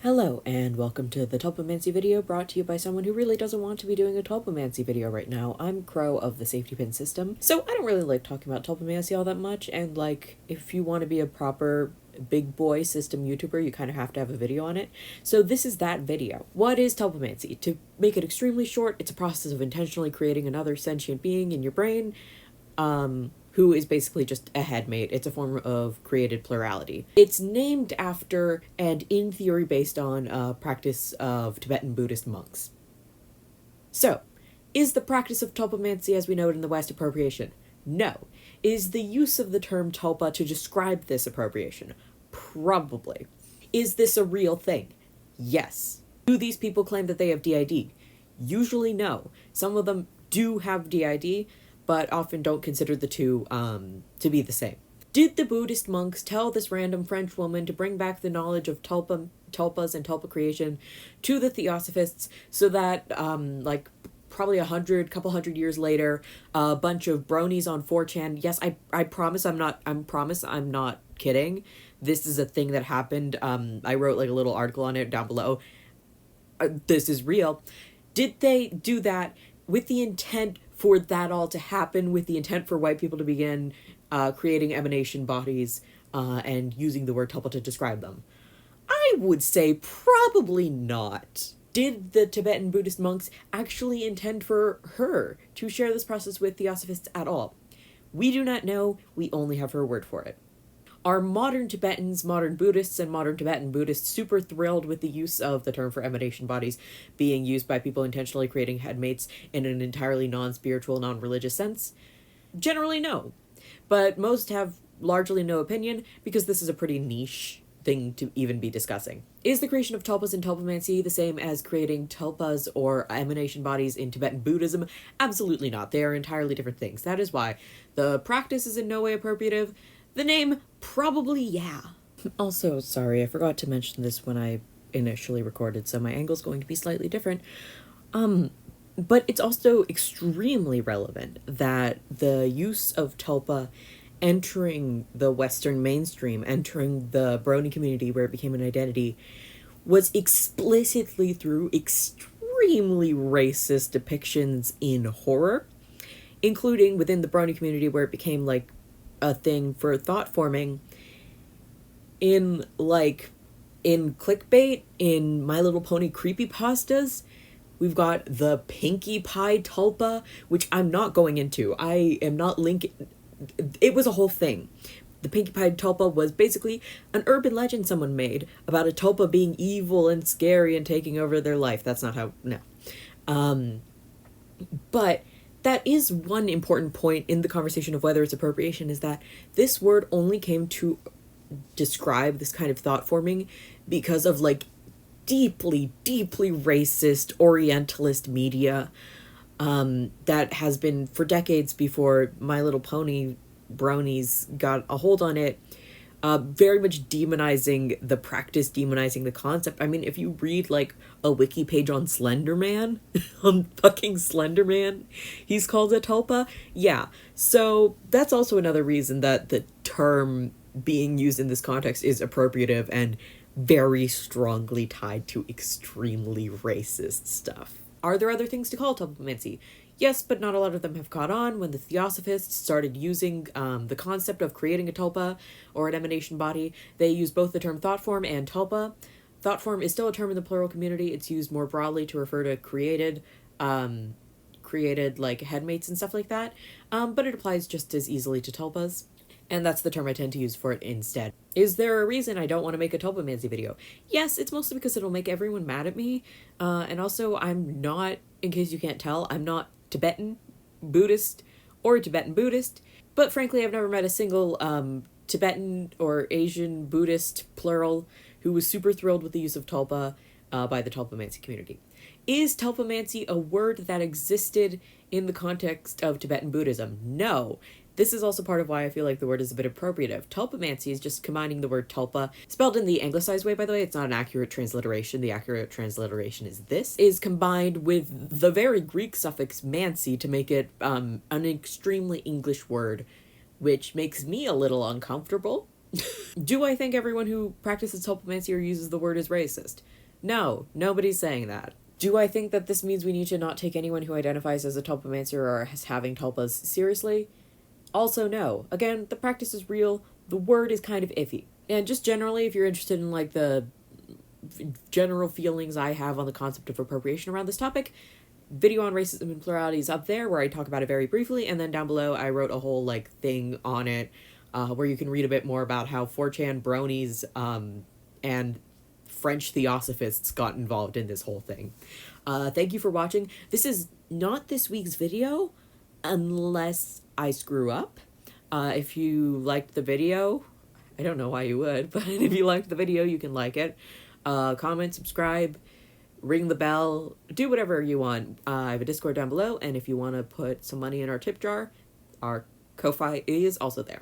Hello, and welcome to the Tulpamancy video brought to you by someone who really doesn't want to be doing a Tulpamancy video right now. I'm Crow of the Safety Pin System. So I don't really like talking about Tulpamancy all that much, and if you want to be a proper big boy system YouTuber, you kind of have to have a video on it. So this is that video. What is Tulpamancy? To make it extremely short, it's a process of intentionally creating another sentient being in your brain, who is basically just a headmate. It's a form of created plurality. It's named after, and in theory based on, a practice of Tibetan Buddhist monks. So, is the practice of Tulpamancy as we know it in the West appropriation? No. Is the use of the term tulpa to describe this appropriation? Probably. Is this a real thing? Yes. Do these people claim that they have DID? Usually no. Some of them do have DID, but often don't consider the two to be the same. Did the Buddhist monks tell this random French woman to bring back the knowledge of tulpas and tulpa creation to the Theosophists so that, probably couple hundred years later, a bunch of bronies on 4chan, yes, I promise I'm not kidding. This is a thing that happened. I wrote a little article on it down below. This is real. Did they do that with the intent for that all to happen, with the intent for white people to begin creating emanation bodies and using the word tulpa to describe them? I would say probably not. Did the Tibetan Buddhist monks actually intend for her to share this process with Theosophists at all? We do not know. We only have her word for it. Are modern Tibetans, modern Buddhists, and modern Tibetan Buddhists super thrilled with the use of the term for emanation bodies being used by people intentionally creating headmates in an entirely non-spiritual, non-religious sense? Generally, no. But most have largely no opinion because this is a pretty niche thing to even be discussing. Is the creation of tulpas in Tulpamancy the same as creating tulpas or emanation bodies in Tibetan Buddhism? Absolutely not. They are entirely different things. That is why the practice is in no way appropriative. The name, probably, yeah. Also, sorry, I forgot to mention this when I initially recorded, so my angle's going to be slightly different. But it's also extremely relevant that the use of tulpa entering the Western mainstream, entering the brony community where it became an identity, was explicitly through extremely racist depictions in horror, including within the brony community where it became a thing for thought forming in clickbait, in My Little Pony creepypastas. We've got the Pinkie Pie tulpa, which I'm not going into. I am not linking. It was a whole thing. The Pinkie Pie tulpa was basically an urban legend someone made about a tulpa being evil and scary and taking over their life. That's not how, no. But that is one important point in the conversation of whether it's appropriation, is that this word only came to describe this kind of thought forming because of deeply, deeply racist Orientalist media that has been for decades before My Little Pony bronies got a hold on it, very much demonizing the practice, demonizing the concept. I mean, if you read a wiki page on Slenderman, on fucking Slenderman, he's called a tulpa. Yeah, so that's also another reason that the term being used in this context is appropriative and very strongly tied to extremely racist stuff. Are there other things to call Tulpamancy? Yes, but not a lot of them have caught on. When the Theosophists started using the concept of creating a tulpa or an emanation body, they use both the term thought form and tulpa. Thought form is still a term in the plural community. It's used more broadly to refer to created headmates and stuff like that, but it applies just as easily to tulpas. And that's the term I tend to use for it instead. Is there a reason I don't want to make a Tulpamancy video? Yes, it's mostly because it'll make everyone mad at me. And also, I'm not, in case you can't tell, I'm not Tibetan Buddhist or Tibetan Buddhist. But frankly, I've never met a single Tibetan or Asian Buddhist, plural, who was super thrilled with the use of tulpa by the Tulpamancy community. Is Tulpamancy a word that existed in the context of Tibetan Buddhism? No. This is also part of why I feel like the word is a bit appropriative. Tulpamancy is just combining the word tulpa, spelled in the anglicized way, by the way. It's not an accurate transliteration. The accurate transliteration is this, is combined with the very Greek suffix mancy to make it an extremely English word, which makes me a little uncomfortable. Do I think everyone who practices tulpamancy or uses the word is racist? No, nobody's saying that. Do I think that this means we need to not take anyone who identifies as a tulpamancer or as having tulpas seriously? Also no. Again, the practice is real, the word is kind of iffy. And just generally, if you're interested in like the general feelings I have on the concept of appropriation around this topic, video on racism and plurality is up there where I talk about it very briefly, and then down below I wrote a whole like thing on it where you can read a bit more about how 4chan bronies and French theosophists got involved in this whole thing. Thank you for watching. This is not this week's video unless I screw up. If you liked the video, I don't know why you would, but if you liked the video, you can like it. Comment, subscribe, ring the bell, do whatever you want. I have a Discord down below, and if you want to put some money in our tip jar, our Ko-Fi is also there.